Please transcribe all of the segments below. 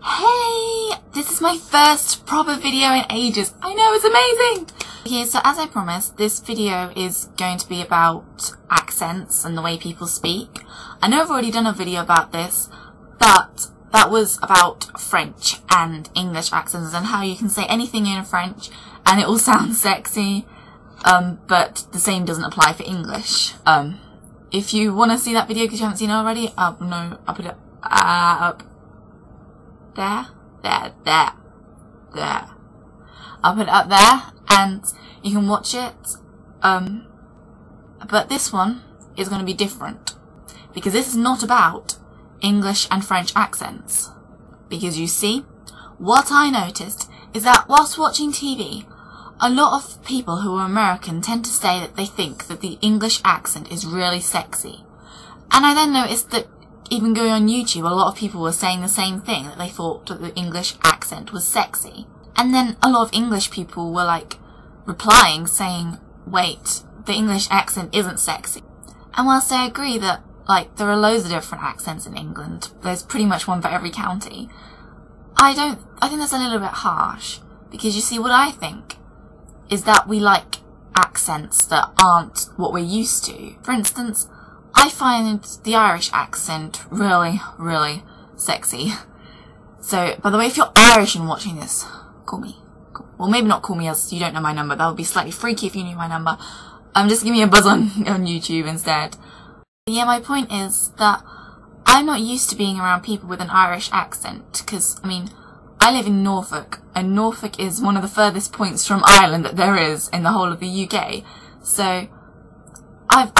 Hey! This is my first proper video in ages. I know, it's amazing! Okay, so as I promised, this video is going to be about accents and the way people speak. I know I've already done a video about this, but that was about French and English accents and how you can say anything in French and it all sounds sexy, but the same doesn't apply for English. If you want to see that video because you haven't seen it already, I'll put it up there. I'll put it up there and you can watch it. But this one is going to be different because this is not about English and French accents. Because you see, what I noticed is that whilst watching TV, a lot of people who are American tend to say that they think that the English accent is really sexy. And I then noticed that even going on YouTube, a lot of people were saying the same thing, that they thought that the English accent was sexy. And then a lot of English people were like replying saying, wait, the English accent isn't sexy. And whilst I agree that like there are loads of different accents in England, there's pretty much one for every county, I think that's a little bit harsh. Because you see, what I think is that we like accents that aren't what we're used to. For instance, I find the Irish accent really, really sexy. So, by the way, if you're Irish and watching this, call me. Well, maybe not call me as you don't know my number. That would be slightly freaky if you knew my number. Just give me a buzz on YouTube instead. But yeah, my point is that I'm not used to being around people with an Irish accent. Because, I mean, I live in Norfolk, and Norfolk is one of the furthest points from Ireland that there is in the whole of the UK. So, I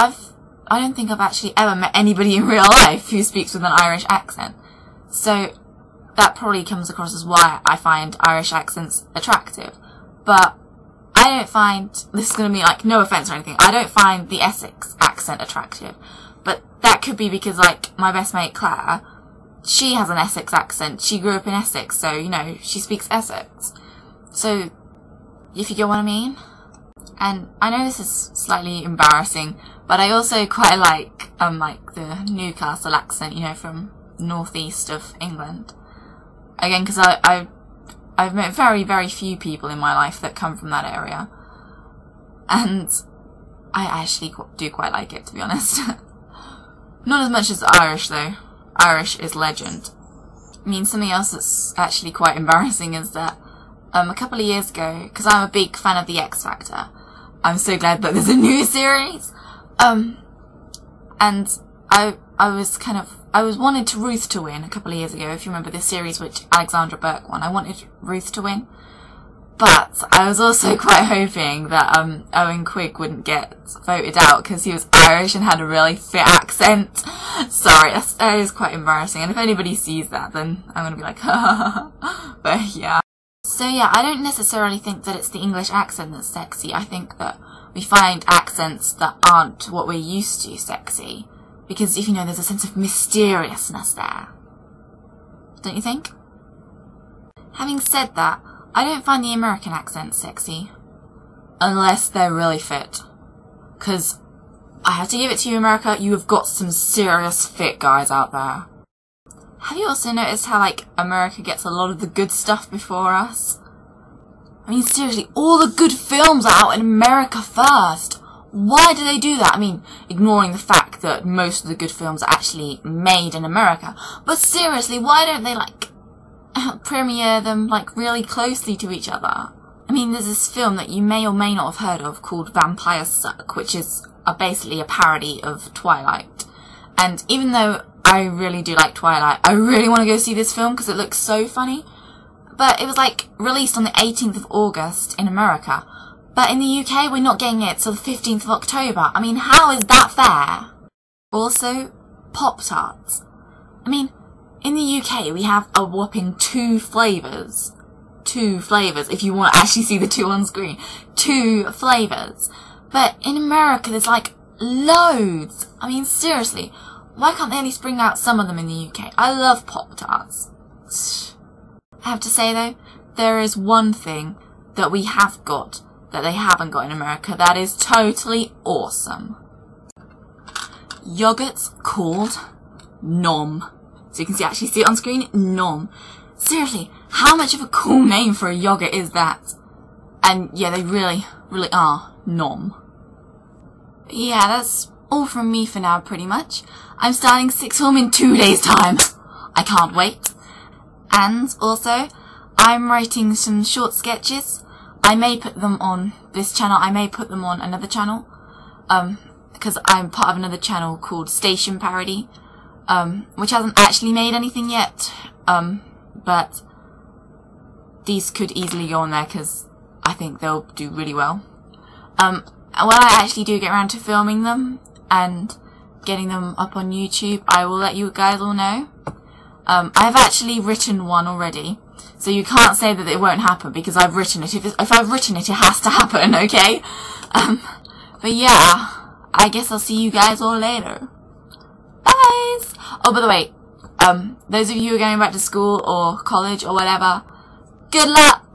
don't think I've actually ever met anybody in real life who speaks with an Irish accent. So, that probably comes across as why I find Irish accents attractive. But, I don't find, this is going to be like, no offence or anything, I don't find the Essex accent attractive. But that could be because, like, my best mate Claire, she has an Essex accent. She grew up in Essex, so, you know, she speaks Essex. So, if you get what I mean? And I know this is slightly embarrassing, but I also quite like the Newcastle accent, you know, from northeast of England. Again, because I've met very, very few people in my life that come from that area. And I actually do quite like it, to be honest. Not as much as Irish, though. Irish is legend. I mean, something else that's actually quite embarrassing is that a couple of years ago, because I'm a big fan of The X Factor, I'm so glad that there's a new series. And I was wanted to Ruth to win a couple of years ago, if you remember this series which Alexandra Burke won. I wanted Ruth to win. But I was also quite hoping that Owen Quigg wouldn't get voted out because he was Irish and had a really thick accent. Sorry, that is quite embarrassing. And if anybody sees that, then I'm going to be like, ha. But yeah. So yeah, I don't necessarily think that it's the English accent that's sexy. I think that we find accents that aren't what we're used to sexy. Because, if you know, there's a sense of mysteriousness there. Don't you think? Having said that, I don't find the American accent sexy. Unless they're really fit. Because, I have to give it to you, America, you have got some serious fit guys out there. Have you also noticed how, like, America gets a lot of the good stuff before us? I mean, seriously, all the good films are out in America first. Why do they do that? I mean, ignoring the fact that most of the good films are actually made in America. But seriously, why don't they, like, premiere them, like, really closely to each other? I mean, there's this film that you may or may not have heard of called Vampires Suck, which is basically a parody of Twilight. And even though I really do like Twilight, I really want to go see this film because it looks so funny. But it was, like, released on the 18th of August in America. But in the UK, we're not getting it till the 15th of October. I mean, how is that fair? Also, Pop Tarts. I mean, in the UK, we have a whopping 2 flavours. 2 flavours, if you want to actually see the 2 on screen. 2 flavours. But in America, there's, like, loads. I mean, seriously, why can't they at least bring out some of them in the UK? I love Pop Tarts. I have to say, though, there is one thing that we have got that they haven't got in America that is totally awesome. Yogurt's called Nom. so you can actually see it on screen. Nom. Seriously, how much of a cool name for a yogurt is that? And yeah, they really are. Nom. But yeah, that's all from me for now, pretty much. I'm starting sixth form in 2 days' time. I can't wait. And also, I'm writing some short sketches. I may put them on this channel. I may put them on another channel. Because I'm part of another channel called Station Parody. Which hasn't actually made anything yet. But these could easily go on there because I think they'll do really well. When I actually do get around to filming them and getting them up on YouTube, I will let you guys all know. I've actually written one already, so you can't say that it won't happen because I've written it. If I've written it, it has to happen, okay? But yeah, I guess I'll see you guys all later. Bye! Oh, by the way, those of you who are going back to school or college or whatever, good luck!